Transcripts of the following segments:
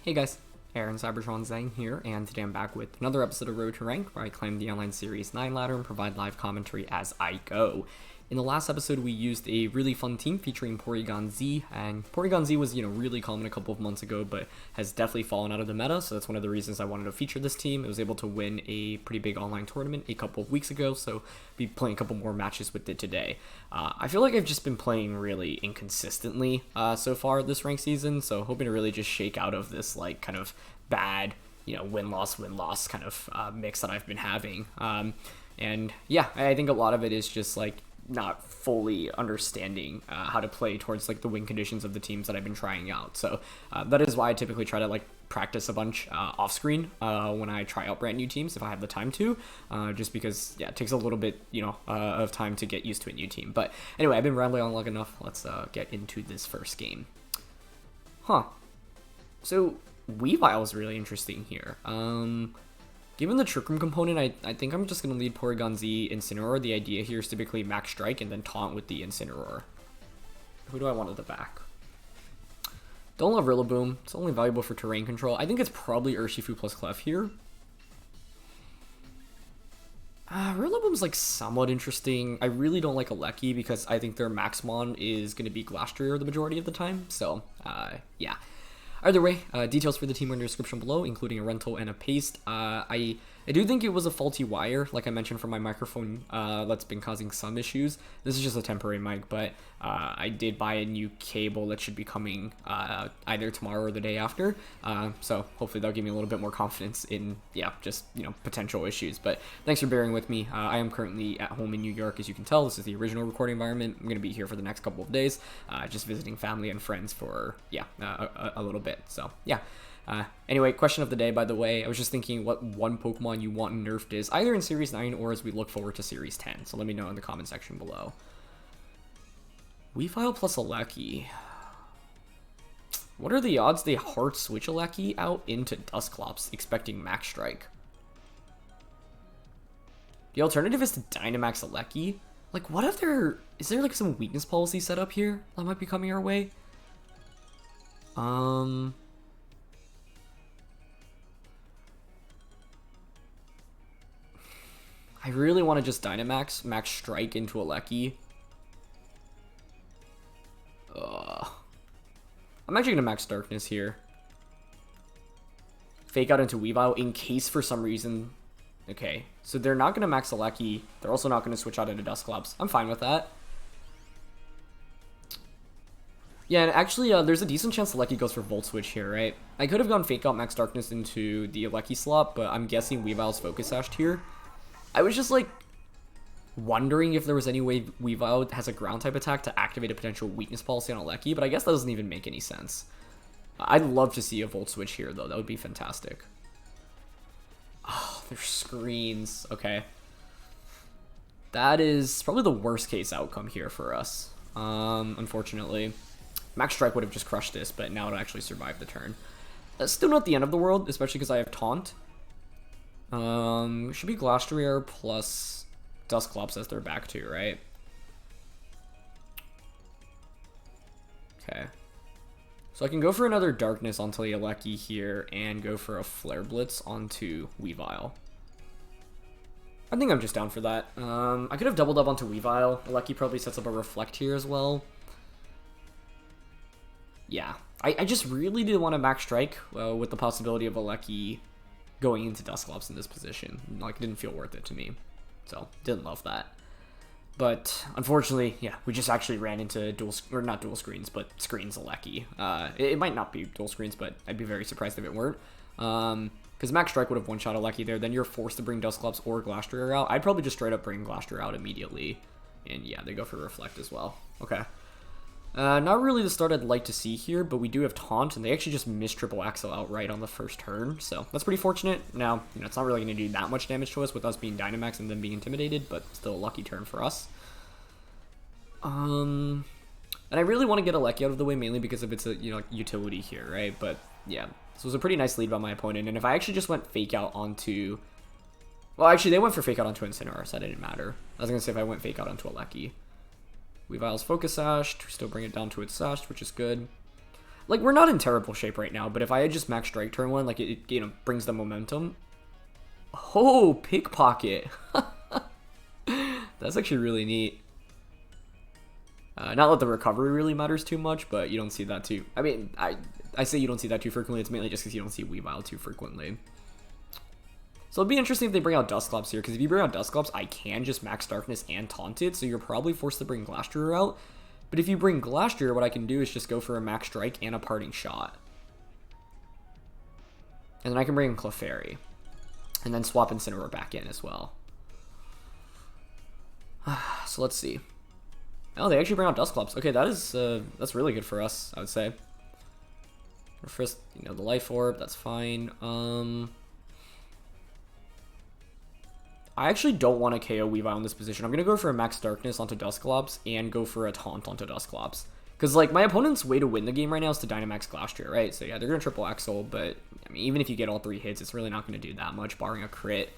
Hey guys, Aaron Cybertron Zhang here, and today I'm back with another episode of Road to Rank, where I climb the Online Series 9 ladder and provide live commentary as I go. In the last episode, we used a really fun team featuring Porygon Z, and Porygon Z was, really common a couple of months ago, but has definitely fallen out of the meta, so that's one of the reasons I wanted to feature this team. It was able to win a pretty big online tournament a couple of weeks ago, so be playing a couple more matches with it today. I feel like I've just been playing really inconsistently so far this rank season, so hoping to really just shake out of this, kind of bad, win-loss kind of mix that I've been having. And yeah, I think a lot of it is just, not fully understanding how to play towards the win conditions of the teams that I've been trying out. So that is why I typically try to practice a bunch off screen when I try out brand new teams if I have the time to, just because it takes a little bit of time to get used to a new team. But anyway, I've been rambling on long enough. Let's get into this first game. So Weavile is really interesting here. Given the Trick Room component, I think I'm just going to lead Porygon Z Incineroar. The idea here is typically Max Strike and then taunt with the Incineroar. Who do I want at the back? Don't love Rillaboom. It's only valuable for terrain control. I think it's probably Urshifu plus Clef here. Rillaboom's somewhat interesting. I really don't like Regieleki because I think their Maxmon is going to be Glastrier the majority of the time. So, yeah. Either way, details for the team are in the description below, including a rental and a paste. I do think it was a faulty wire, like I mentioned from my microphone, that's been causing some issues. This is just a temporary mic, but I did buy a new cable that should be coming either tomorrow or the day after. So hopefully that'll give me a little bit more confidence in, just, potential issues. But thanks for bearing with me. I am currently at home in New York, as you can tell. This is the original recording environment. I'm going to be here for the next couple of days, just visiting family and friends for, a little bit. So, yeah. Anyway, question of the day, by the way. I was just thinking what one Pokemon you want nerfed is, either in Series 9 or as we look forward to Series 10. So let me know in the comment section below. Weavile plus Regieleki. What are the odds they hard switch Regieleki out into Dusclops, expecting Max Strike? The alternative is to Dynamax Regieleki. What if is there some weakness policy set up here that might be coming our way? I really want to just Dynamax Max Strike into Regieleki. I'm actually going to Max Darkness here. Fake out into Weavile in case for some reason... Okay, so they're not going to Max Regieleki. They're also not going to switch out into Dusclops. I'm fine with that. Yeah, and actually, there's a decent chance Regieleki goes for Volt Switch here, right? I could have gone Fake out Max Darkness into the Regieleki slot, but I'm guessing Weavile's Focus Sashed here. I was just, wondering if there was any way Weavile has a ground-type attack to activate a potential weakness policy on Regieleki, but I guess that doesn't even make any sense. I'd love to see a Volt Switch here, though. That would be fantastic. Oh, there's screens. Okay. That is probably the worst-case outcome here for us, unfortunately. Max Strike would have just crushed this, but now it'll actually survive the turn. That's still not the end of the world, especially because I have Taunt. Should be Glastrier plus Dusclops as their back two, right? Okay. So I can go for another Darkness onto Regieleki here and go for a Flare Blitz onto Weavile. I think I'm just down for that. I could have doubled up onto Weavile. Regieleki probably sets up a Reflect here as well. Yeah. I just really did want to Max Strike with the possibility of Regieleki going into Dusclops in this position. It didn't feel worth it to me. So, didn't love that. But, unfortunately, yeah, we just actually ran into not dual screens, but screens Regieleki. It might not be dual screens, but I'd be very surprised if it weren't. Because Max Strike would have one-shot Regieleki there, then you're forced to bring Dusclops or Glastrier out. I'd probably just straight up bring Glastrier out immediately. And yeah, they go for Reflect as well. Okay. Not really the start I'd like to see here, but we do have Taunt, and they actually just missed Triple Axle outright on the first turn, so that's pretty fortunate. Now, it's not really going to do that much damage to us with us being Dynamax and them being intimidated, but still a lucky turn for us. And I really want to get Regieleki out of the way, mainly because of its, utility here, right? But, yeah, this was a pretty nice lead by my opponent, and if I actually just went Fake Out onto... Well, actually, they went for Fake Out onto Incineroar, so that didn't matter. I was going to say if I went Fake Out onto Regieleki. Weavile's Focus Sashed, still bring it down to its Sashed, which is good. Like, we're not in terrible shape right now, but if I had just max strike turn 1, like, it you know, brings the momentum. Oh, pickpocket. That's actually really neat. Not that the recovery really matters too much, but you don't see that too. I mean, I say you don't see that too frequently. It's mainly just because you don't see Weavile too frequently. So it'd be interesting if they bring out Dusclops here, because if you bring out Dusclops, I can just max Darkness and taunt it, so you're probably forced to bring Glastrier out. But if you bring Glastrier, what I can do is just go for a max strike and a parting shot. And then I can bring in Clefairy. And then swap Incineroar back in as well. So let's see. Oh, they actually bring out Dusclops. Okay, that's really good for us, I would say. First, you know, the Life Orb, that's fine. I actually don't want to KO Weavile in this position. I'm going to go for a Max Darkness onto Dusclops and go for a Taunt onto Dusclops. Because, like, my opponent's way to win the game right now is to Dynamax Glastrier, right? So, yeah, they're going to triple Axle, but, I mean, even if you get all 3 hits, it's really not going to do that much, barring a crit.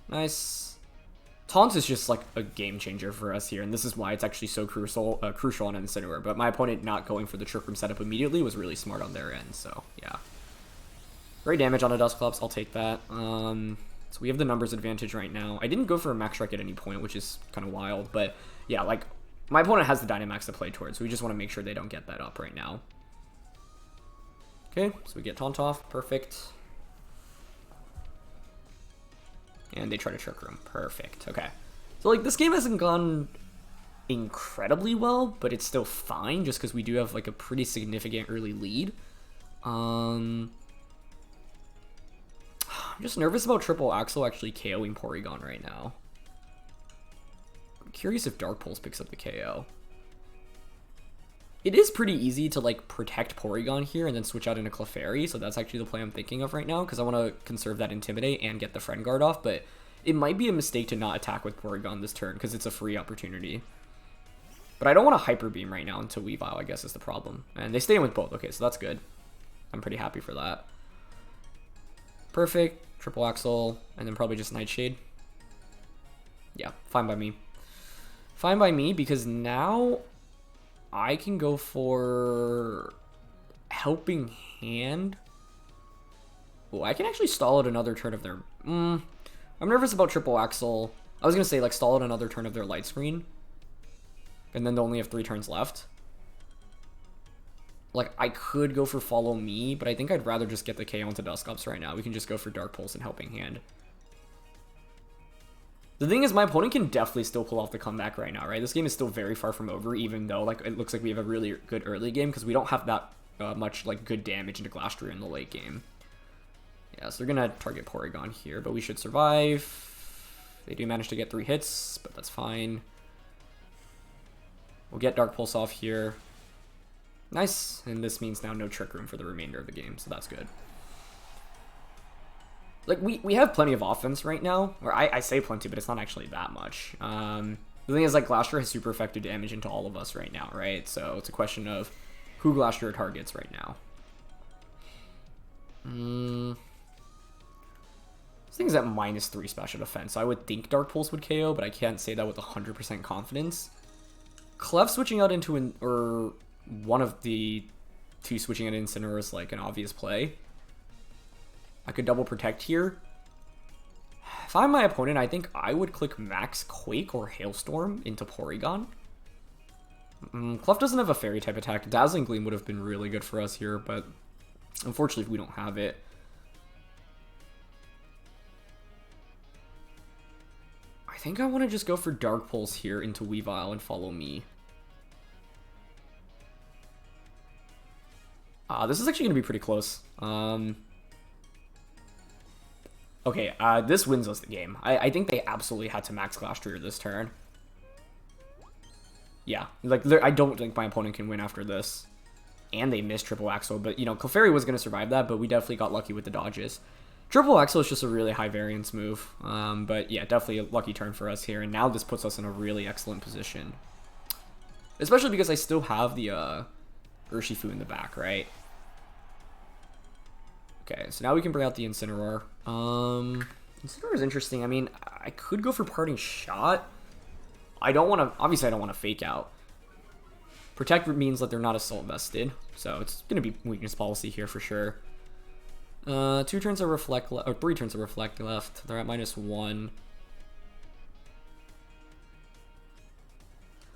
Nice. Taunt is just, like, a game changer for us here, and this is why it's actually so crucial on Incineroar. But my opponent not going for the Trick Room setup immediately was really smart on their end, so, yeah. Great damage on a Dusclops, I'll take that. So we have the numbers advantage right now. I didn't go for a max strike at any point, which is kind of wild. But yeah, like, my opponent has the Dynamax to play towards, so we just want to make sure they don't get that up right now. Okay, so we get Taunt off. Perfect. And they try to Trick Room. Perfect. Okay. So, like, this game hasn't gone incredibly well, but it's still fine just because we do have, like, a pretty significant early lead. I'm just nervous about Triple Axle actually KOing Porygon right now. I'm curious if Dark Pulse picks up the KO. It is pretty easy to, like, protect Porygon here and then switch out into Clefairy, so that's actually the play I'm thinking of right now, because I want to conserve that Intimidate and get the Friend Guard off, but it might be a mistake to not attack with Porygon this turn, because it's a free opportunity. But I don't want to Hyper Beam right now into Weavile, I guess, is the problem. And they stay in with both, okay, so that's good. I'm pretty happy for that. Perfect. Triple Axle, and then probably just Nightshade. Yeah, fine by me. Fine by me, because now I can go for Helping Hand. Oh, I can actually stall out another turn of their... I'm nervous about Triple Axle. I was going to say, like, stall out another turn of their Light Screen. And then they only have 3 turns left. Like, I could go for Follow Me, but I think I'd rather just get the KO into Dusclops right now. We can just go for Dark Pulse and Helping Hand. The thing is, my opponent can definitely still pull off the comeback right now, right? This game is still very far from over, even though, like, it looks like we have a really good early game, because we don't have that much, like, good damage into Glastrier in the late game. Yeah, so they're going to target Porygon here, but we should survive. They do manage to get 3 hits, but that's fine. We'll get Dark Pulse off here. Nice, and this means now no Trick Room for the remainder of the game, so that's good. Like, we have plenty of offense right now, or I say plenty, but it's not actually that much. The thing is, like, Glastrier has super effective damage into all of us right now, right? So it's a question of who Glastrier targets right now. This thing's at -3 special defense, so I would think Dark Pulse would KO, but I can't say that with 100% confidence. Clef switching out into or one of the 2 switching out Incineroar is like an obvious play. I could double protect here. If I'm my opponent, I think I would click Max Quake or Hailstorm into Porygon. Clef doesn't have a Fairy type attack. Dazzling Gleam would have been really good for us here, but unfortunately we don't have it. I think I want to just go for Dark Pulse here into Weavile and Follow Me. This is actually going to be pretty close. Okay, this wins us the game. I think they absolutely had to max Glastrier this turn. Yeah, like, I don't think my opponent can win after this. And they missed Triple Axle, but, you know, Clefairy was going to survive that, but we definitely got lucky with the dodges. Triple Axle is just a really high variance move, but yeah, definitely a lucky turn for us here, and now this puts us in a really excellent position. Especially because I still have the Urshifu in the back, right? Okay, so now we can bring out the Incineroar. Incineroar is interesting. I mean, I could go for Parting Shot. I don't want to, obviously I don't want to Fake Out. Protect means that they're not assault vested, so it's going to be weakness policy here for sure. 2 turns of reflect, or 3 turns of reflect left. They're at -1.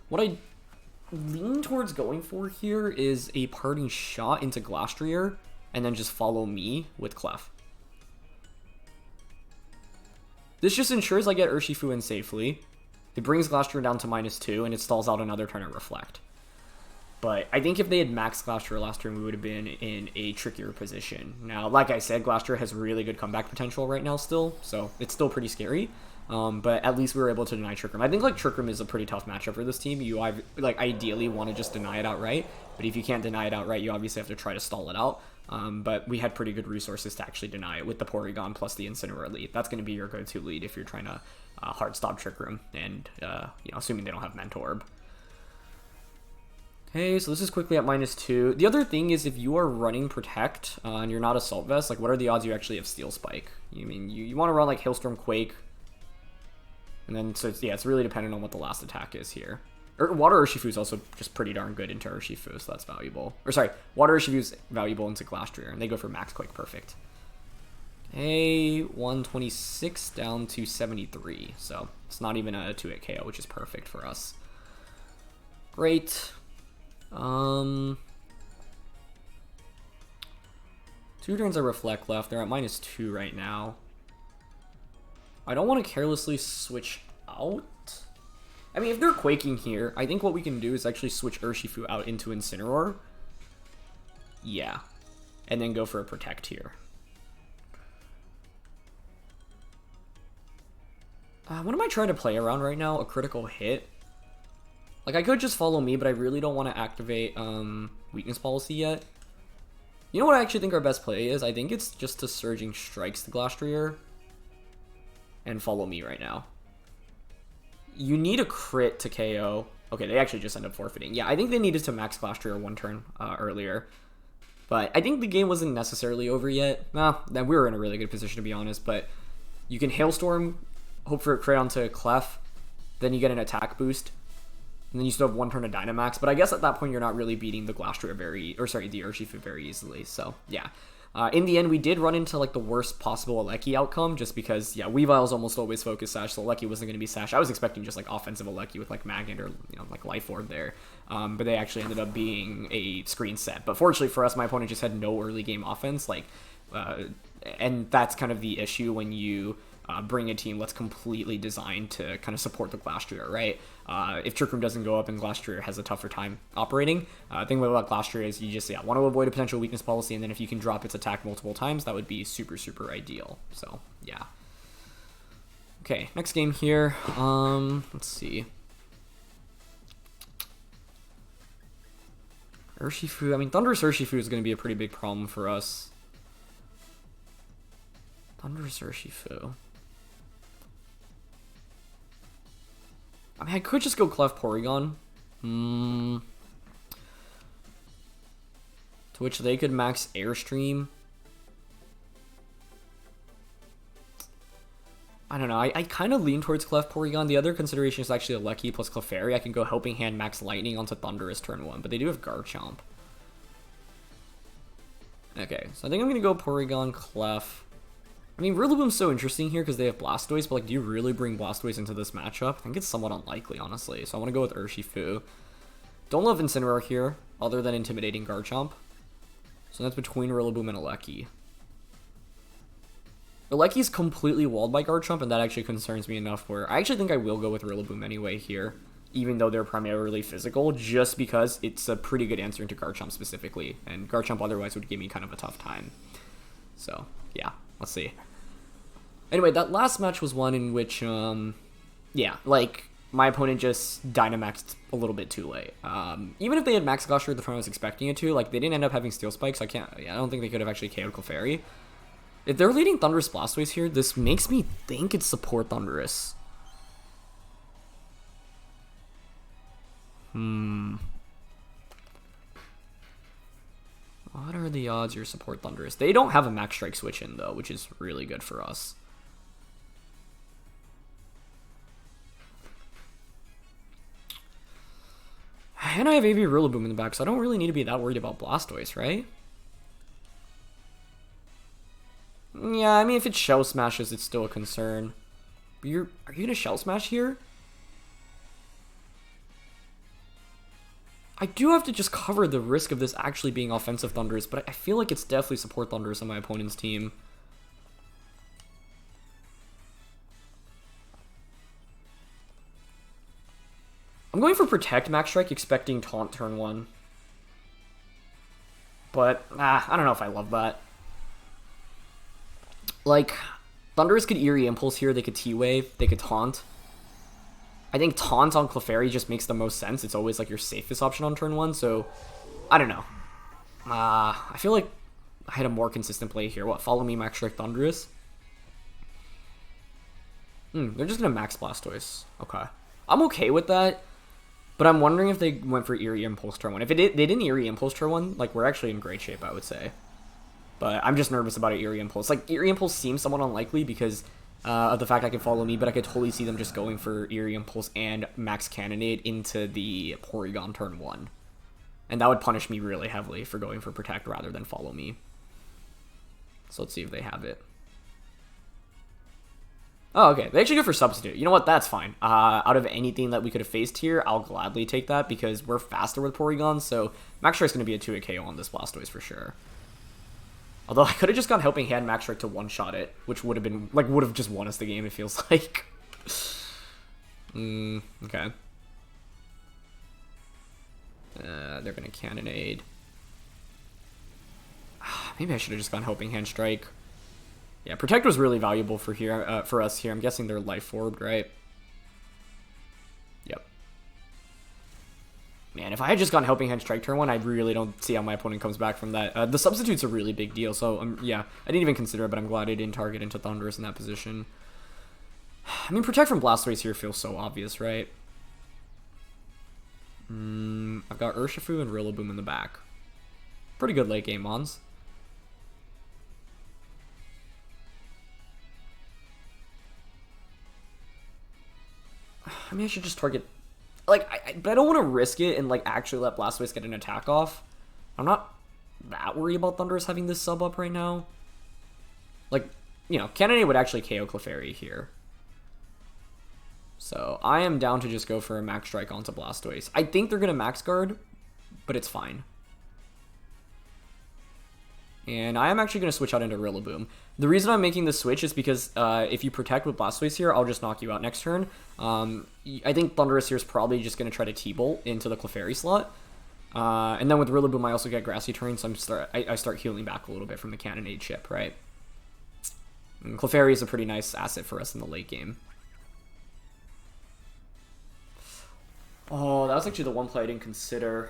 What I lean towards going for here is a parting shot into Glastrier, and then just follow me with Clef. This just ensures I get Urshifu in safely. It brings Glastrier down to -2, and it stalls out another turn of reflect. But I think if they had maxed Glastrier last turn, we would have been in a trickier position. Now, like I said, Glastrier has really good comeback potential right now still, so it's still pretty scary. But at least we were able to deny Trick Room. I think like Trick Room is a pretty tough matchup for this team. You like ideally want to just deny it outright, but if you can't deny it outright, you obviously have to try to stall it out. But we had pretty good resources to actually deny it with the Porygon plus the Incineroar lead. That's going to be your go-to lead if you're trying to hard stop Trick Room, and you know, assuming they don't have Mentorb. Okay, so this is quickly at -2. The other thing is if you are running Protect and you're not Assault Vest, like what are the odds you actually have Steel Spike? You mean you want to run like Hailstorm, Quake, and then so it's, yeah, it's really dependent on what the last attack is here. Water Urshifu is also just pretty darn good into Urshifu, so that's valuable. Or sorry, Water Urshifu is valuable into Glastrier, and they go for Max Quake perfect. Okay, 126 down to 73, so it's not even a 2-hit KO, which is perfect for us. Great. 2 turns of Reflect left. They're at -2 right now. I don't want to carelessly switch out. I mean, if they're Quaking here, I think what we can do is actually switch Urshifu out into Incineroar. Yeah. And then go for a Protect here. What am I trying to play around right now? A critical hit? Like, I could just follow me, but I really don't want to activate Weakness Policy yet. You know what I actually think our best play is? I think it's just to Surging Strikes the Glastrier and follow me right now. You need a crit to KO. Okay, they actually just end up forfeiting. Yeah, I think they needed to max Glastrier 1 turn earlier. But I think the game wasn't necessarily over yet. Then we were in a really good position, to be honest. But you can Hailstorm, hope for a crit onto Clef, then you get an attack boost, and then you still have 1 turn of Dynamax. But I guess at that point, you're not really beating the Glastrier the Urshifu very easily. So, yeah. In the end, we did run into like the worst possible Regieleki outcome, just because, yeah, Weavile's almost always focus sash, so Regieleki wasn't going to be sash. I was expecting just like offensive Regieleki with like Magnet or, you know, like Life Orb there, but they actually ended up being a screen set. But fortunately for us, my opponent just had no early game offense, like, and that's kind of the issue when you bring a team that's completely designed to kind of support the Glastrier, right? If Trick Room doesn't go up and Glastrier has a tougher time operating, the thing about Glastrier is you just want to avoid a potential weakness policy, and then if you can drop its attack multiple times, that would be super, super ideal. So, yeah. Okay, next game here. Let's see. Urshifu. I mean, Thundurus Urshifu is going to be a pretty big problem for us. Thundurus Urshifu. I mean, I could just go Clef Porygon. To which they could max Airstream. I don't know. I kind of lean towards Clef Porygon. The other consideration is actually a Regieleki plus Clefairy. I can go Helping Hand max Lightning onto Thundurus turn 1, but they do have Garchomp. Okay, so I think I'm going to go Porygon, Clef. I mean, Rillaboom's so interesting here because they have Blastoise, but like, do you really bring Blastoise into this matchup? I think it's somewhat unlikely, honestly. So I want to go with Urshifu. Don't love Incineroar here, other than intimidating Garchomp. So that's between Rillaboom and Regieleki. Regieleki's completely walled by Garchomp, and that actually concerns me enough where I actually think I will go with Rillaboom anyway here, even though they're primarily physical, just because it's a pretty good answer into Garchomp specifically, and Garchomp otherwise would give me kind of a tough time. So, yeah, let's see. Anyway, that last match was one in which, yeah, like, my opponent just Dynamaxed a little bit too late. Even if they had Max Glastrier the turn I was expecting it to, like, they didn't end up having Steel Spike, so I don't think they could have actually KO'd Clefairy. If they're leading Thundurus Blastoise here, this makes me think it's support Thundurus. What are the odds you're support Thundurus? They don't have a Max Strike switch in, though, which is really good for us. And I have AV Rillaboom in the back, so I don't really need to be that worried about Blastoise, right? Yeah, I mean, if it Shell Smashes, it's still a concern. But are you going to Shell Smash here? I do have to just cover the risk of this actually being offensive Thundurus, but I feel like it's definitely support Thundurus on my opponent's team. I'm going for Protect Max Strike, expecting Taunt turn 1. But, I don't know if I love that. Like, Thundurus could Eerie Impulse here, they could T-Wave, they could Taunt. I think Taunt on Clefairy just makes the most sense. It's always like your safest option on turn 1, so I don't know. I feel like I had a more consistent play here. What, Follow Me, Max Strike Thundurus? They're just going to Max Blastoise. Okay. I'm okay with that, but I'm wondering if they went for Eerie Impulse turn 1. If they didn't Eerie Impulse turn 1, like, we're actually in great shape, I would say. But I'm just nervous about an Eerie Impulse. Like, Eerie Impulse seems somewhat unlikely because of the fact I can Follow Me, but I could totally see them just going for Eerie Impulse and Max Cannonade into the Porygon turn 1. And that would punish me really heavily for going for Protect rather than Follow Me. So let's see if they have it. Oh, okay. They actually go for Substitute. You know what? That's fine. Out of anything that we could have faced here, I'll gladly take that because we're faster with Porygon, so Max Strike's going to be a 2-hit KO on this Blastoise for sure. Although I could have just gone Helping Hand Max Strike to one-shot it, which would have been, like, would have just won us the game, it feels like. Okay. They're going to Cannonade. Maybe I should have just gone Helping Hand Strike. Yeah, Protect was really valuable for here, for us here. I'm guessing they're Life Orbed, right? Yep. Man, if I had just gone Helping Hand Strike turn 1, I really don't see how my opponent comes back from that. The Substitute's a really big deal, so yeah, I didn't even consider it, but I'm glad I didn't target into Thundurus in that position. I mean, Protect from Blastoise here feels so obvious, right? I've got Urshifu and Rillaboom in the back. Pretty good late game mons. I mean, I should just target... Like, but I don't want to risk it and, like, actually let Blastoise get an attack off. I'm not that worried about Thundurus having this sub up right now. Like, you know, Cannonade would actually KO Clefairy here. So, I am down to just go for a Max Strike onto Blastoise. I think they're going to Max Guard, but it's fine. And I am actually going to switch out into Rillaboom. The reason I'm making this switch is because if you Protect with Blastoise here, I'll just knock you out next turn. I think Thundurus here is probably just going to try to T-Bolt into the Clefairy slot. And then with Rillaboom, I also get Grassy Terrain, so I start healing back a little bit from the Cannonade chip, right? And Clefairy is a pretty nice asset for us in the late game. Oh, that was actually the one play I didn't consider.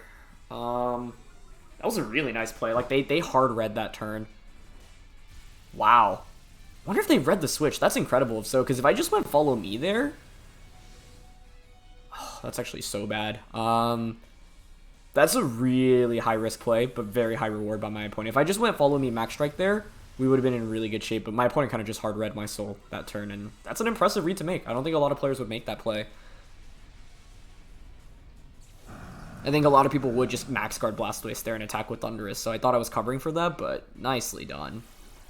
That was a really nice play. Like, they hard read that turn. Wow. Wonder if they read the switch. That's incredible if so, because if I just went Follow Me there... Oh, that's actually so bad. That's a really high-risk play, but very high reward by my opponent. If I just went Follow Me Max Strike there, we would have been in really good shape, but my opponent kind of just hard read my soul that turn, and that's an impressive read to make. I don't think a lot of players would make that play. I think a lot of people would just Max Guard Blastoise there and attack with Thundurus, so I thought I was covering for that, but nicely done.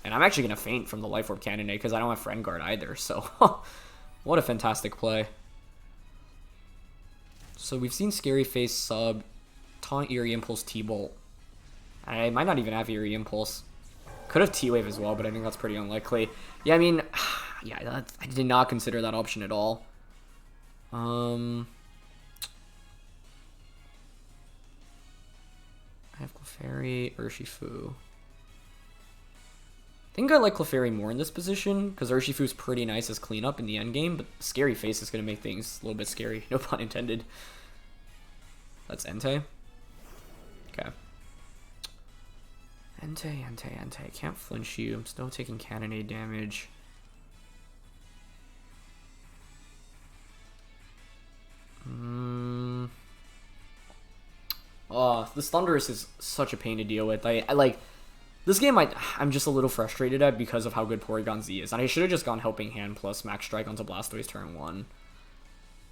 And I'm actually going to faint from the Life Orb Cannonade because I don't have Friend Guard either, so what a fantastic play. So we've seen Scary Face sub, Taunt, Eerie Impulse, T-Bolt. I might not even have Eerie Impulse. Could have T-Wave as well, but I think that's pretty unlikely. Yeah, I mean, yeah, I did not consider that option at all. I have Clefairy, Urshifu. I think I like Clefairy more in this position, because Urshifu's pretty nice as cleanup in the endgame, but Scary Face is going to make things a little bit scary. No pun intended. That's Entei. Okay. Entei. Can't flinch you. I'm still taking Cannonade damage. Oh, this Thundurus is such a pain to deal with. I like this game. I'm just a little frustrated at because of how good Porygon Z is, and I should have just gone Helping Hand plus Max Strike onto Blastoise turn 1.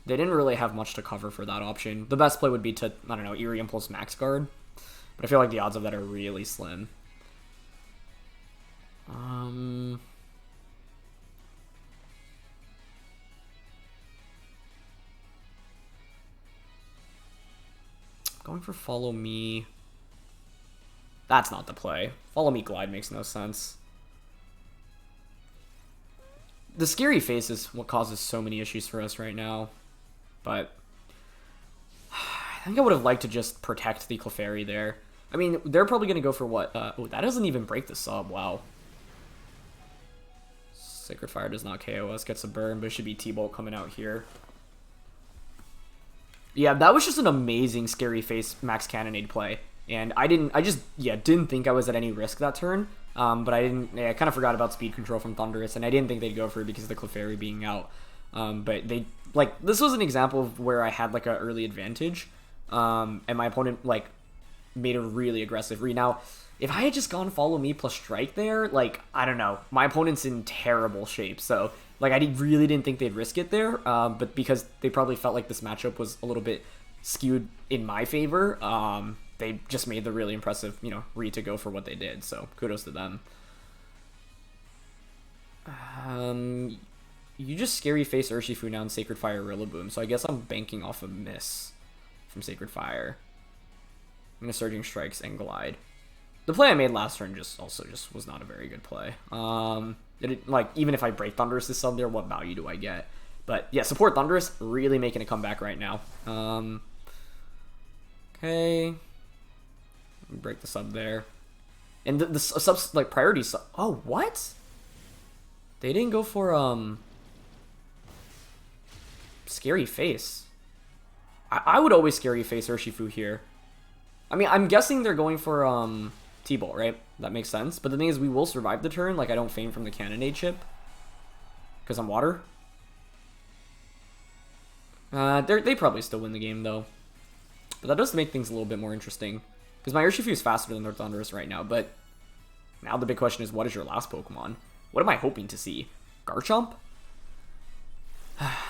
They didn't really have much to cover for that option. The best play would be to, I don't know, Eerie Impulse Max Guard. But I feel like the odds of that are really slim. Going for Follow Me. That's not the play. Follow Me Glide makes no sense. The Scary Face is what causes so many issues for us right now. But I think I would have liked to just protect the Clefairy there. I mean, they're probably going to go for what? Oh, that doesn't even break the sub. Wow. Sacred Fire does not KO us. Gets a burn, but it should be T-Bolt coming out here. Yeah, that was just an amazing Scary Face Max Cannonade play. And I just didn't think I was at any risk that turn. But I kind of forgot about speed control from Thundurus, and I didn't think they'd go for it because of the Clefairy being out. But they, like, this was an example of where I had, like, an early advantage. And my opponent, like, made a really aggressive read. Now, if I had just gone Follow Me plus Strike there, like, I don't know. My opponent's in terrible shape, so, like, I really didn't think they'd risk it there. But because they probably felt like this matchup was a little bit skewed in my favor, they just made the really impressive, read to go for what they did. So kudos to them. You just Scary Face Urshifu now in Sacred Fire Rillaboom. So I guess I'm banking off a miss from Sacred Fire. I'm gonna Surging Strikes and Glide. The play I made last turn just was not a very good play. Even if I break Thundurus' sub there, what value do I get? But yeah, support Thundurus, really making a comeback right now. Okay. Break the sub there. And the subs, like, priority sub. Oh, what? They didn't go for, Scary Face. I would always Scary Face Urshifu here. I mean, I'm guessing they're going for, T-Bolt, right? That makes sense. But the thing is, we will survive the turn. Like, I don't faint from the Cannonade chip. Because I'm water. They probably still win the game, though. But that does make things a little bit more interesting. Because my Urshifu is faster than their Thundurus right now, but now the big question is, what is your last Pokemon? What am I hoping to see? Garchomp?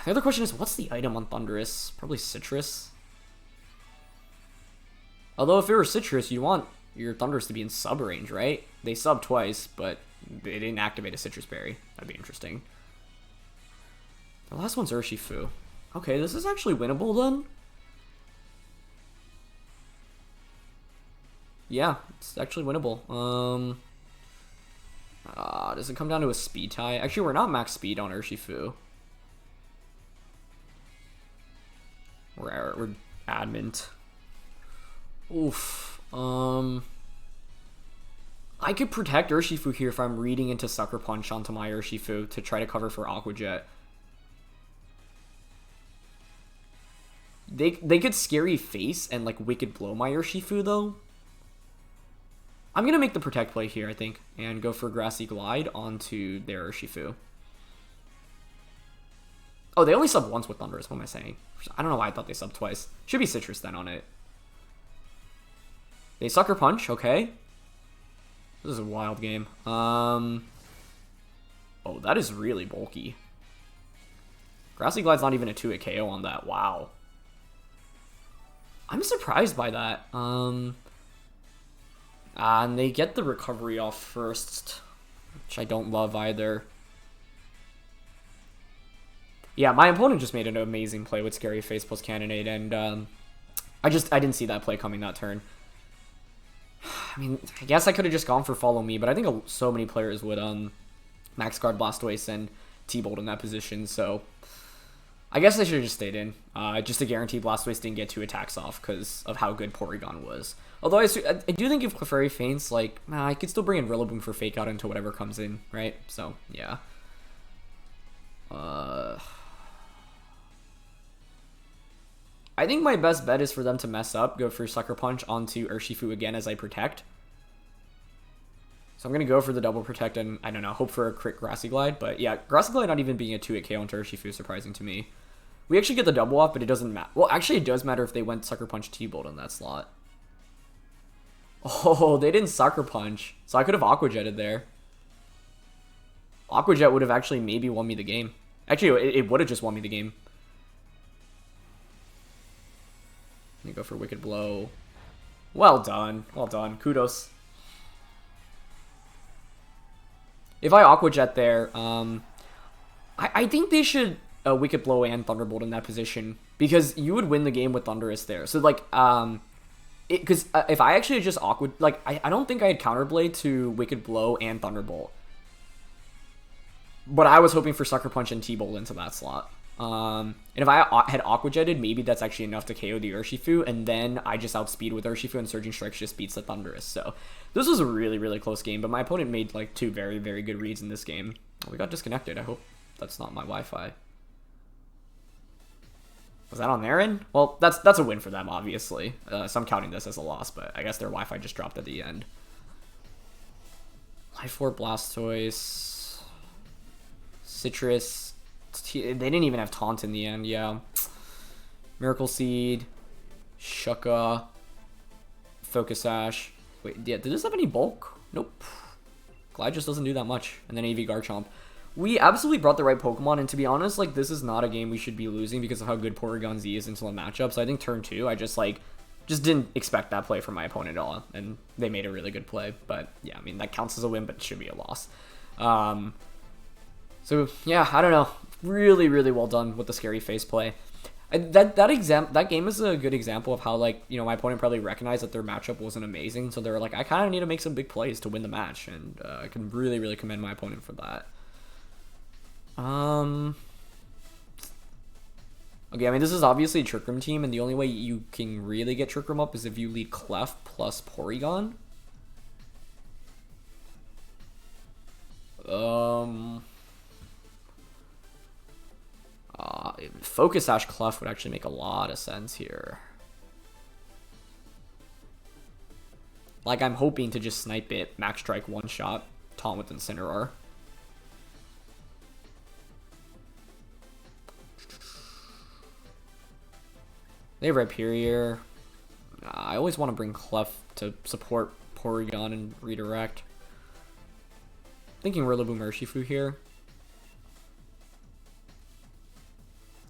The other question is, what's the item on Thundurus? Probably Citrus. Although if it were Citrus, you want your Thundurus to be in sub range, right? They sub twice, but they didn't activate a Citrus Berry. That'd be interesting. The last one's Urshifu. Okay, this is actually winnable then. Yeah, it's actually winnable. Does it come down to a speed tie? Actually, we're not max speed on Urshifu. We're adamant. Oof. I could protect Urshifu here if I'm reading into Sucker Punch onto my Urshifu to try to cover for Aqua Jet. They could Scary Face and, like, Wicked Blow my Urshifu, though. I'm going to make the protect play here, I think, and go for Grassy Glide onto their Urshifu. Oh, they only sub once with Thundurus. What am I saying? I don't know why I thought they subbed twice. Should be Citrus then on it. They Sucker Punch, okay. This is a wild game. Oh, that is really bulky. Grassy Glide's not even a 2-hit KO on that. Wow. I'm surprised by that. And they get the recovery off first, which I don't love either. Yeah, my opponent just made an amazing play with Scary Face plus Cannonade, and I didn't see that play coming that turn. I mean, I guess I could have just gone for Follow Me, but I think so many players would Max Guard Blastoise and T-Bolt in that position, so I guess I should have just stayed in, just to guarantee Blastoise didn't get 2 attacks off because of how good Porygon was. Although I do think if Clefairy faints, like, I could still bring in Rillaboom for Fake Out into whatever comes in, right? So, yeah. I think my best bet is for them to mess up, go for Sucker Punch onto Urshifu again as I protect. So I'm going to go for the double protect and, I don't know, hope for a crit Grassy Glide. But yeah, Grassy Glide not even being a 2-hit KO onto Urshifu is surprising to me. We actually get the double off, but it doesn't matter. Well, actually it does matter if they went Sucker Punch T-Bolt in that slot. Oh, they didn't Sucker Punch. So I could have Aqua Jetted there. Aqua Jet would have actually maybe won me the game. Actually, it would have just won me the game. me go for Wicked Blow. Well done. Well done. Kudos. If I Aqua Jet there, I think they should Wicked Blow and Thunderbolt in that position, because you would win the game with Thundurus there. So, like, because if I actually just Aqua... Like, I don't think I had Counterblade to Wicked Blow and Thunderbolt. But I was hoping for Sucker Punch and T-Bolt into that slot. And if I had Aqua Jetted, maybe that's actually enough to KO the Urshifu, and then I just outspeed with Urshifu, and Surging Strikes just beats the Thundurus. So this was a really, really close game, but my opponent made like 2 very, very good reads in this game. We got disconnected. I hope that's not my Wi-Fi. Was that on their end? Well, that's a win for them, obviously. So I'm counting this as a loss, but I guess their Wi-Fi just dropped at the end. Life Orb, Blastoise, Citrus. They didn't even have Taunt in the end, yeah. Miracle Seed, Shucka, Focus Sash. Wait, yeah, did this have any bulk? Nope. Glide just doesn't do that much. And then AV Garchomp. We absolutely brought the right Pokemon, and to be honest, like, this is not a game we should be losing because of how good Porygon Z is into the matchup. So I think turn 2, I just didn't expect that play from my opponent at all, and they made a really good play. But yeah, I mean, that counts as a win, but it should be a loss. So yeah, I don't know. Really, really well done with the Scary Face play. That game is a good example of how, like, you know, my opponent probably recognized that their matchup wasn't amazing, so they were like, I kind of need to make some big plays to win the match, and I can really, really commend my opponent for that. Okay, I mean, this is obviously a Trick Room team, and the only way you can really get Trick Room up is if you lead Clef plus Porygon. Focus Sash Clef would actually make a lot of sense here. Like, I'm hoping to just snipe it, Max Strike one shot, taunt with Incineroar. They have Rhyperior. I always want to bring Clef to support Porygon and redirect. Thinking Rillaboom Urshifu here.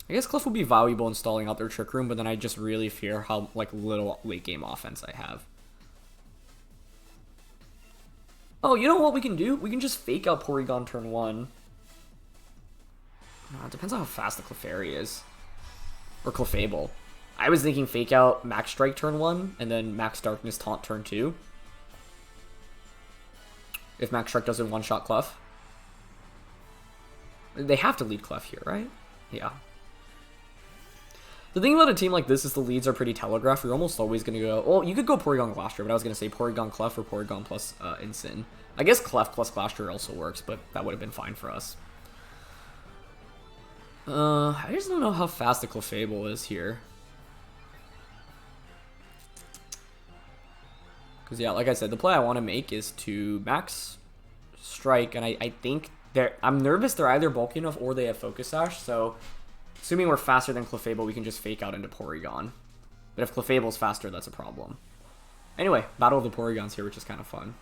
I guess Clef will be valuable in stalling out their Trick Room, but then I just really fear how, like, little late game offense I have. Oh, you know what we can do? We can just fake out Porygon turn 1. It depends on how fast the Clefairy is. Or Clefable. I was thinking fake out Max Strike turn 1, and then Max Darkness taunt turn 2. If Max Strike doesn't one-shot Clef. They have to lead Clef here, right? Yeah. The thing about a team like this is the leads are pretty telegraphed. You're almost always going to go... Well, you could go Porygon Glastrier, but I was going to say Porygon Clef or Porygon plus Incin. I guess Clef plus Glastrier also works, but that would have been fine for us. I just don't know how fast the Clefable is here. Because, yeah, like I said, the play I want to make is to Max Strike, and I think I'm nervous they're either bulky enough or they have Focus Sash, so... Assuming we're faster than Clefable, we can just fake out into Porygon. But if Clefable's faster, that's a problem. Anyway, Battle of the Porygons here, which is kind of fun.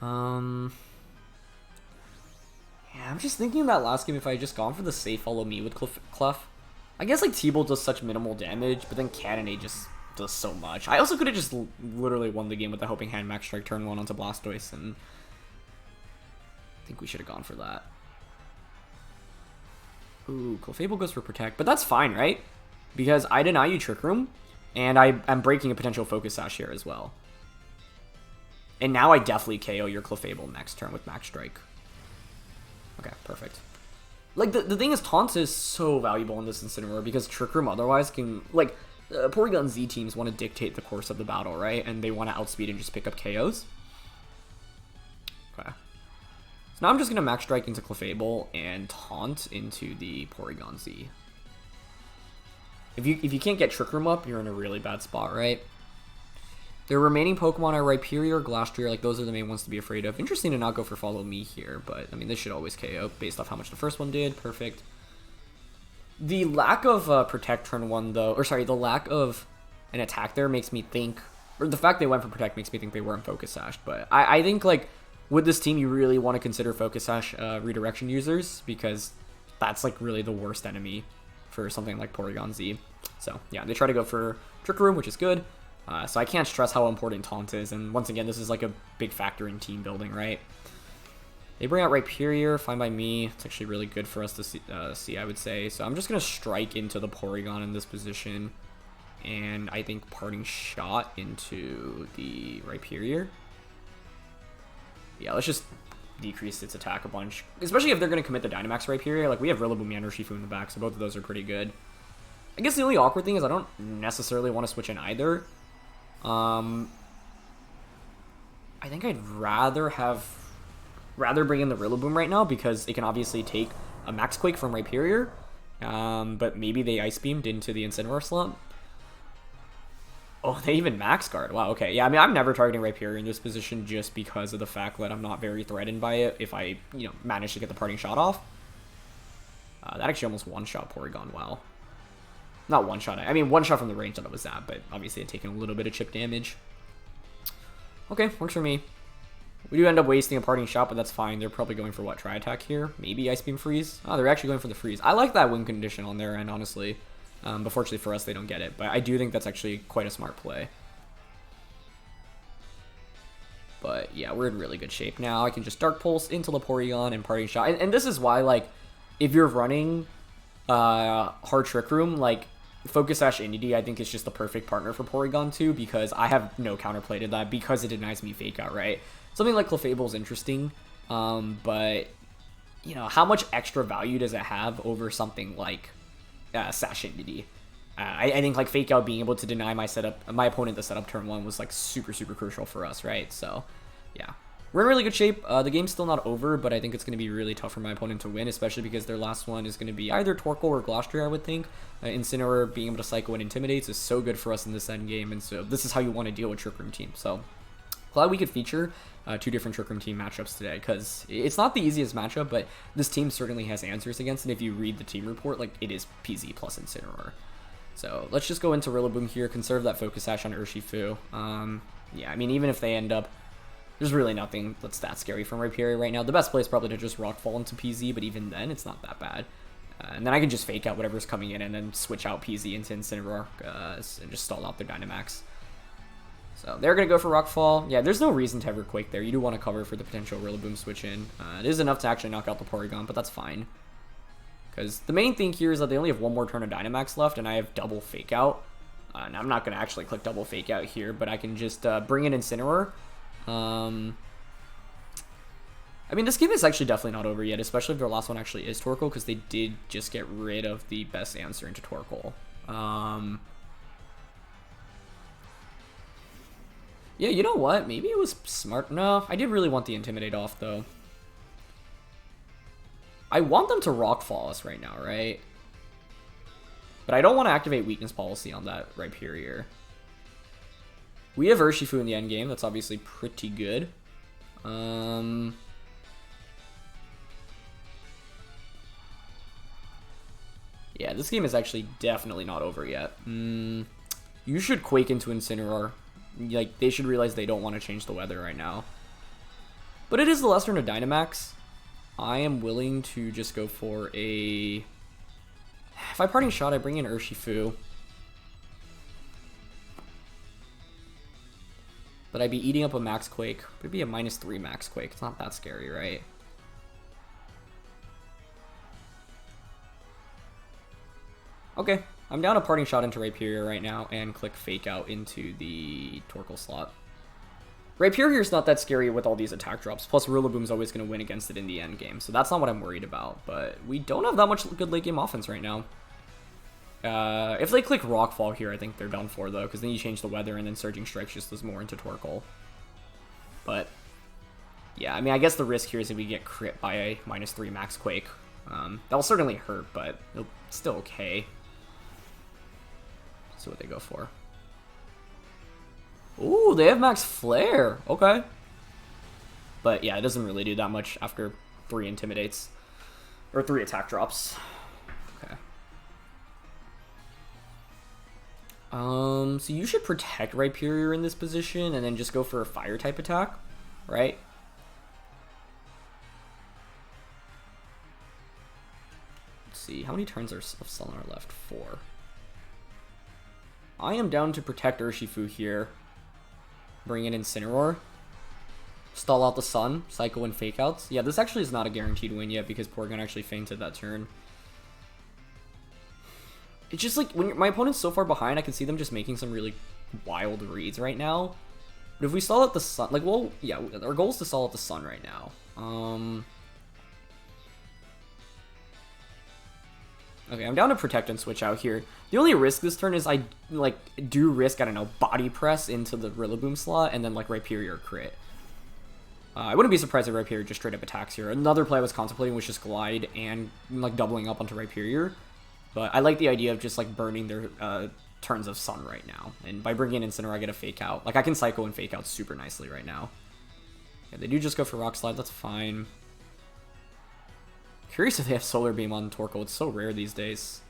Yeah, I'm just thinking that last game, if I had just gone for the safe follow me with Clef. I guess, like, T-Bolt does such minimal damage, but then Cannonade just does so much. I also could have just literally won the game with the Helping Hand Max Strike turn 1 onto Blastoise, and I think we should have gone for that. Ooh, Clefable goes for Protect, but that's fine, right? Because I deny you Trick Room, and I'm breaking a potential Focus Sash here as well. And now I definitely KO your Clefable next turn with Max Strike. Okay, perfect. Like, the thing is, Taunt is so valuable in this Incineroar, because Trick Room otherwise can, like, Porygon Z teams want to dictate the course of the battle, right? And they want to outspeed and just pick up KOs. Okay. So now I'm just going to Max Strike into Clefable and Taunt into the Porygon Z. If you can't get Trick Room up, you're in a really bad spot, right? Their remaining Pokemon are Rhyperior, Glastrier, like those are the main ones to be afraid of. Interesting to not go for Follow Me here, but I mean, this should always KO based off how much the first one did. Perfect. The lack of Protect turn 1 though, or sorry, the lack of an attack there makes me think, or the fact they went for Protect makes me think they weren't Focus Sashed, but I think, like, with this team, you really want to consider Focus Sash redirection users, because that's, like, really the worst enemy for something like Porygon Z. So yeah, they try to go for Trick Room, which is good. So I can't stress how important Taunt is, and once again, this is like a big factor in team building, right? They bring out Rhyperior, fine by me. It's actually really good for us to see, I would say. So I'm just going to strike into the Porygon in this position, and I think Parting Shot into the Rhyperior. Yeah, let's just decrease its attack a bunch, especially if they're going to commit the Dynamax Rhyperior. Like, we have Rillaboom and Urshifu in the back, so both of those are pretty good. I guess the only awkward thing is I don't necessarily want to switch in either. I think I'd rather bring in the Rillaboom right now because it can obviously take a Max Quake from Rhyperior, but maybe they Ice Beamed into the Incineroar slump. Oh, they even Max Guard. Wow, okay. Yeah, I mean, I'm never targeting Rhyperior in this position just because of the fact that I'm not very threatened by it if I, manage to get the Parting Shot off. That actually almost one-shot Porygon, wow. Not one-shot, I mean one-shot from the range that it was at, but obviously it taken a little bit of chip damage. Okay, works for me. We do end up wasting a Parting Shot, but that's fine. They're probably going for what, Tri-Attack here? Maybe Ice Beam Freeze? Oh, they're actually going for the Freeze. I like that win condition on their end, honestly. But fortunately for us, they don't get it. But I do think that's actually quite a smart play. But yeah, we're in really good shape now. I can just Dark Pulse into the Porygon and Parting Shot. And this is why, like, if you're running Hard Trick Room, like, Focus Sash Indeede, I think is just the perfect partner for Porygon too, because I have no counterplay to that because it denies me Fake Out, right? Something like Clefable is interesting, but, how much extra value does it have over something like Sash Indeede? I think, like, Fake Out being able to deny my opponent the setup turn 1 was, like, super, super crucial for us, right? So, yeah. We're in really good shape. The game's still not over, but I think it's going to be really tough for my opponent to win, especially because their last one is going to be either Torkoal or Glastrier, I would think. Incineroar being able to Psycho and Intimidates is so good for us in this end game, and so this is how you want to deal with Trick Room team. So, glad we could feature 2 different Trick Room team matchups today, because it's not the easiest matchup, but this team certainly has answers against it. If you read the team report, like, it is PZ plus Incineroar. So, let's just go into Rillaboom here, conserve that Focus Sash on Urshifu. Yeah, I mean, even if they end up... There's really nothing that's that scary from Rhyperior right now. The best play is probably to just Rockfall into PZ, but even then, it's not that bad. And then I can just Fake Out whatever's coming in and then switch out PZ into Incineroar and just stall out their Dynamax. So they're going to go for Rockfall. Yeah, there's no reason to ever Quake there. You do want to cover for the potential Rillaboom switch in. It is enough to actually knock out the Porygon, but that's fine. Because the main thing here is that they only have one more turn of Dynamax left, and I have double Fake Out. And I'm not going to actually click double Fake Out here, but I can just bring in Incineroar. I mean, this game is actually definitely not over yet, especially if their last one actually is Torkoal, because they did just get rid of the best answer into Torkoal. Yeah, you know what? Maybe it was smart. No, I did really want the Intimidate off, though. I want them to Rockfall us right now, right? But I don't want to activate Weakness Policy on that Rhyperior. We have Urshifu in the endgame. That's obviously pretty good. Yeah, this game is actually definitely not over yet. You should Quake into Incineroar. Like, they should realize they don't want to change the weather right now. But it is the last turn of Dynamax. I am willing to just go for a... If I Parting Shot, I bring in Urshifu. But I'd be eating up a Max Quake. Maybe a -3 Max Quake. It's not that scary, right? Okay, I'm down a Parting Shot into Rhyperior right now and click Fake Out into the Torkoal slot. Rhyperior's not that scary with all these attack drops, plus Rillaboom's always going to win against it in the end game, so that's not what I'm worried about, but we don't have that much good late game offense right now. If they click Rockfall here, I think they're done for, though, because then you change the weather and then Surging Strike just does more into Torkoal. But, yeah, I mean, I guess the risk here is if we get crit by a -3 Max Quake. That'll certainly hurt, but it's still okay. Let's see what they go for. Ooh, they have Max Flare. Okay. But, yeah, it doesn't really do that much after 3 Intimidates. Or 3 attack drops. Okay. So you should protect Rhyperior in this position and then just go for a fire type attack, right? Let's see, how many turns of Sun are left? 4. I am down to protect Urshifu here. Bring in Incineroar. Stall out the Sun, Psycho, and Fake Outs. Yeah, this actually is not a guaranteed win yet because Porygon actually fainted that turn. It's just like, when my opponent's so far behind, I can see them just making some really wild reads right now. But if we stall out the Sun, like, well, yeah, our goal is to stall out the Sun right now. Okay, I'm down to protect and switch out here. The only risk this turn is I, like, do risk, I don't know, body press into the Rillaboom slot and then, like, Rhyperior crit. I wouldn't be surprised if Rhyperior just straight up attacks here. Another play I was contemplating was just Glide and, like, doubling up onto Rhyperior. But I like the idea of just, like, burning their turns of Sun right now. And by bringing in Incineroar, I get a Fake Out. Like, I can Psycho and Fake Out super nicely right now. Yeah, they do just go for Rock Slide. That's fine. Curious if they have Solar Beam on Torkoal. It's so rare these days.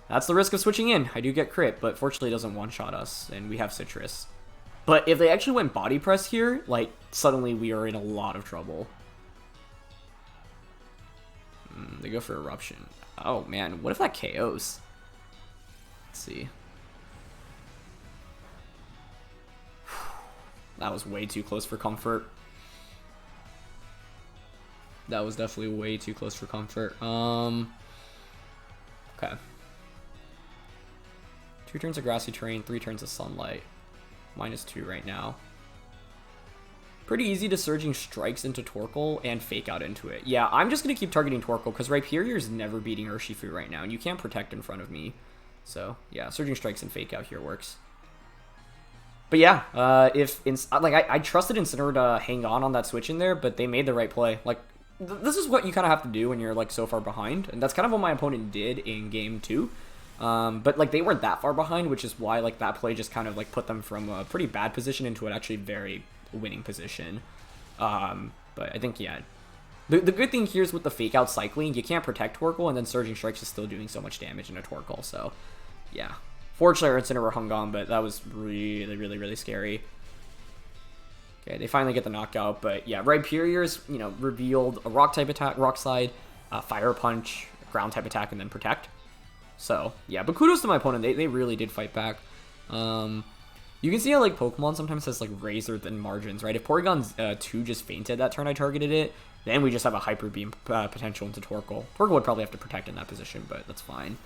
That's the risk of switching in. I do get crit, but fortunately it doesn't one-shot us, and we have Citrus. But if they actually went Body Press here, like, suddenly we are in a lot of trouble. They go for Eruption. Oh, man. What if that KOs? Let's see. That was way too close for comfort. That was definitely way too close for comfort. Okay. 2 turns of Grassy Terrain, 3 turns of Sunlight. -2 right now. Pretty easy to Surging Strikes into Torkoal and Fake Out into it. Yeah, I'm just going to keep targeting Torkoal because Rhyperior is never beating Urshifu right now, and you can't protect in front of me. So, yeah, Surging Strikes and Fake Out here works. But yeah, I trusted Incineroar to hang on that switch in there, but they made the right play. Like, this is what you kind of have to do when you're, like, so far behind, and that's kind of what my opponent did in game 2. But, like, they weren't that far behind, which is why, like, that play just kind of, like, put them from a pretty bad position into an actually very winning position. But I think, yeah, the good thing here is with the Fake Out cycling, you can't protect Torkoal, and then Surging Strikes is still doing so much damage into Torkoal, so, yeah. Fortunately, our Incineroar hung on, but that was really, really, really scary. Okay, they finally get the knockout, but yeah, Rhyperior's, you know, revealed a Rock-type attack, Rock Slide, Fire Punch, Ground-type attack, and then Protect. So, yeah, but kudos to my opponent. They really did fight back. You can see how, like, Pokemon sometimes has, like, razor thin margins, right? If Porygon's 2 just fainted that turn I targeted it, then we just have a Hyper Beam potential into Torkoal. Torkoal would probably have to protect in that position, but that's fine.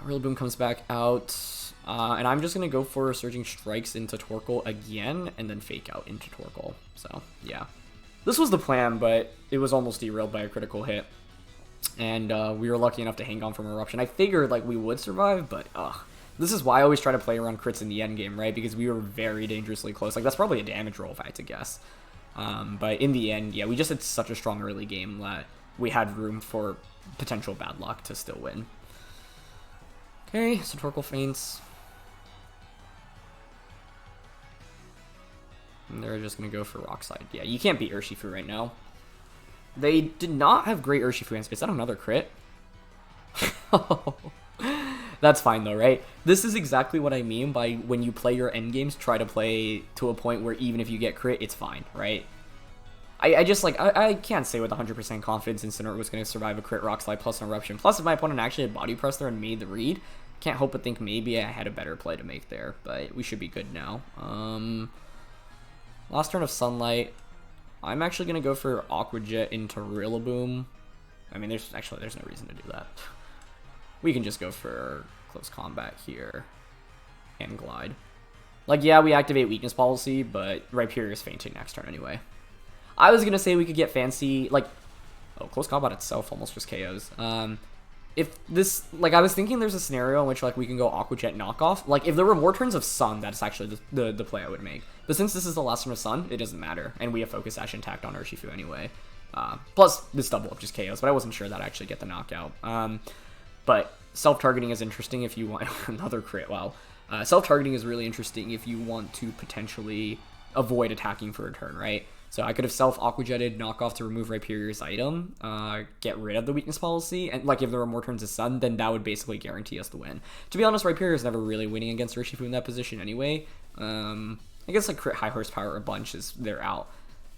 Rillaboom comes back out, and I'm just going to go for Surging Strikes into Torkoal again, and then Fake Out into Torkoal. So, yeah. This was the plan, but it was almost derailed by a critical hit. And we were lucky enough to hang on from Eruption. I figured, like, we would survive, but, this is why I always try to play around crits in the end game, right? Because we were very dangerously close. Like, that's probably a damage roll, if I had to guess. But in the end, yeah, we just had such a strong early game that we had room for potential bad luck to still win. Okay, so Torkoal faints. And they're just going to go for Rock Slide. Yeah, you can't beat Urshifu right now. They did not have great Urshifu hands. Is that another crit? That's fine though, right? This is exactly what I mean by when you play your endgames, try to play to a point where even if you get crit, it's fine, right? I just, like, I can't say with 100% confidence Incineroar was going to survive a crit Rock Slide plus an Eruption. Plus, if my opponent actually had Body Press there and made the read, can't help but think maybe I had a better play to make there. But we should be good now. Last turn of Sunlight. I'm actually going to go for Aqua Jet into Rillaboom. I mean, there's no reason to do that. We can just go for Close Combat here and Glide. Like, yeah, we activate Weakness Policy, but Rhyperior is fainting next turn anyway. I was going to say we could get fancy, like, oh, Close Combat itself almost just KOs. If this, like, I was thinking there's a scenario in which, like, we can go Aqua Jet knockoff. Like, if there were more turns of Sun, that's actually the play I would make. But since this is the last turn of Sun, it doesn't matter. And we have Focus Sash intact on Urshifu anyway. Plus, this double up just KOs, but I wasn't sure that'd actually get the knockout. But self-targeting is interesting if you want another crit. Wow. Self-targeting is really interesting if you want to potentially avoid attacking for a turn, right? So I could have self-Aqua Jetted knockoff to remove Rhyperior's item, get rid of the Weakness Policy, and, like, if there were more turns of Sun, then that would basically guarantee us the win. To be honest, Rhyperior is never really winning against Urshifu in that position anyway. I guess, like, crit high horsepower a bunch is they're out.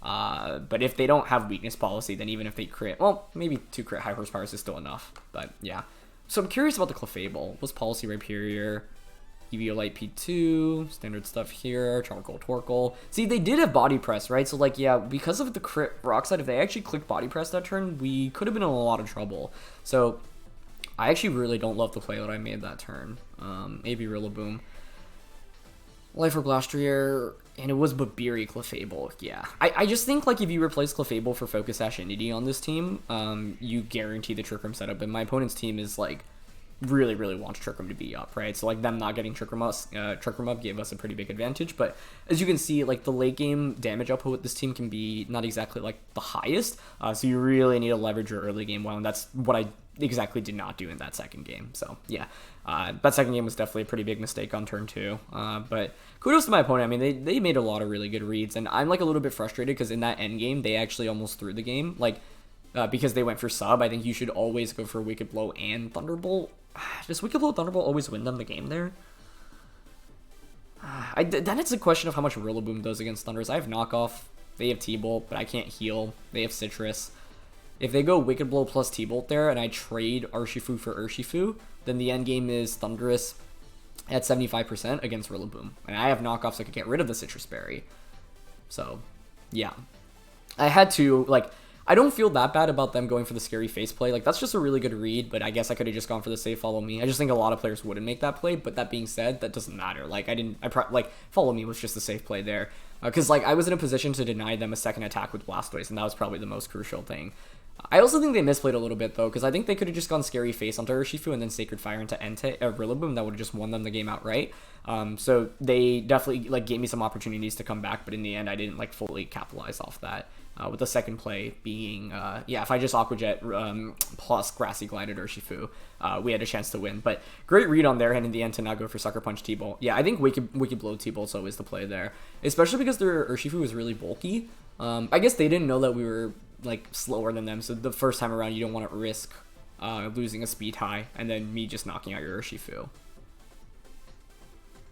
But if they don't have Weakness Policy, then even if they crit, well, maybe 2 crit high horsepowers is still enough. But, yeah. So I'm curious about the Clefable. Was Policy Rhyperior? Eviolite P2, standard stuff here, Charcoal Torkoal. See, they did have Body Press, right? So, like, yeah, because of the crit Rock Slide, if they actually clicked Body Press that turn, we could have been in a lot of trouble. So, I actually really don't love the play that I made that turn. AB Rillaboom. Life for Glastrier, and it was Babiri Clefable. Yeah, I just think, like, if you replace Clefable for Focus Sash Indeede on this team, you guarantee the Trick Room setup. And my opponent's team is, like, really wants Trick Room to be up, right? So, like, them not getting Trick Room up gave us a pretty big advantage. But as you can see, like, the late game damage output with this team can be not exactly, like, the highest. So you really need to leverage your early game well, and that's what I exactly did not do in that second game. So yeah, that second game was definitely a pretty big mistake on turn 2. But kudos to my opponent. I mean, they made a lot of really good reads, and I'm, like, a little bit frustrated because in that end game they actually almost threw the game, like, because they went for sub. I think you should always go for Wicked Blow and Thunderbolt. Does Wicked Blow Thunderbolt always win them the game there? Then it's a question of how much Rillaboom does against Thundurus. I have Knockoff, they have T-Bolt, but I can't heal. They have Citrus. If they go Wicked Blow plus T-Bolt there, and I trade Urshifu for Urshifu, then the end game is Thundurus at 75% against Rillaboom. And I have Knockoff, so I could get rid of the Citrus Berry. So, yeah. I had to, like, I don't feel that bad about them going for the Scary Face play. Like, that's just a really good read, but I guess I could have just gone for the Safe Follow Me. I just think a lot of players wouldn't make that play, but that being said, that doesn't matter. Like, Follow Me was just a safe play there. Because, like, I was in a position to deny them a second attack with Blastoise, and that was probably the most crucial thing. I also think they misplayed a little bit, though, because I think they could have just gone Scary Face onto Urshifu and then Sacred Fire into Entei, Rillaboom. That would have just won them the game outright. So they definitely, like, gave me some opportunities to come back, but in the end, I didn't, like, fully capitalize off that. With the second play being, yeah, if I just Aqua Jet plus Grassy Glided Urshifu, we had a chance to win. But great read on their end in the end to not go for Sucker Punch T-Bolt. Yeah, I think Wicked Blow T-Bolt's always the play there, especially because their Urshifu was really bulky. I guess they didn't know that we were, like, slower than them, so the first time around you don't want to risk losing a speed high and then me just knocking out your Urshifu.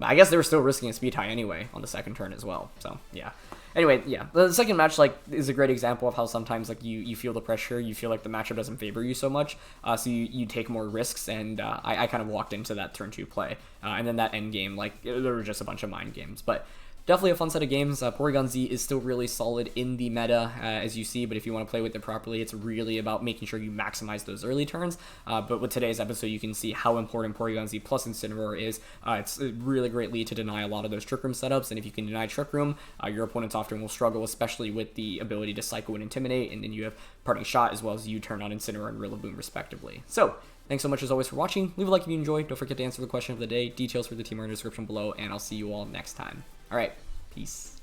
But I guess they were still risking a speed high anyway on the second turn as well, so yeah. Anyway, yeah, the second match, like, is a great example of how sometimes, like, you feel the pressure, you feel like the matchup doesn't favor you so much, so you take more risks, and I kind of walked into that turn 2 play, and then that end game, like, there were just a bunch of mind games, but definitely a fun set of games. Porygon Z is still really solid in the meta, as you see, but if you want to play with it properly, it's really about making sure you maximize those early turns. But with today's episode, you can see how important Porygon Z plus Incineroar is. It's a really great lead to deny a lot of those Trick Room setups, and if you can deny Trick Room, your opponents often will struggle, especially with the ability to Psycho and Intimidate, and then you have Parting Shot as well as U-Turn on Incineroar and Rillaboom, respectively. So, thanks so much as always for watching. Leave a like if you enjoyed. Don't forget to answer the question of the day. Details for the team are in the description below, and I'll see you all next time. All right, peace.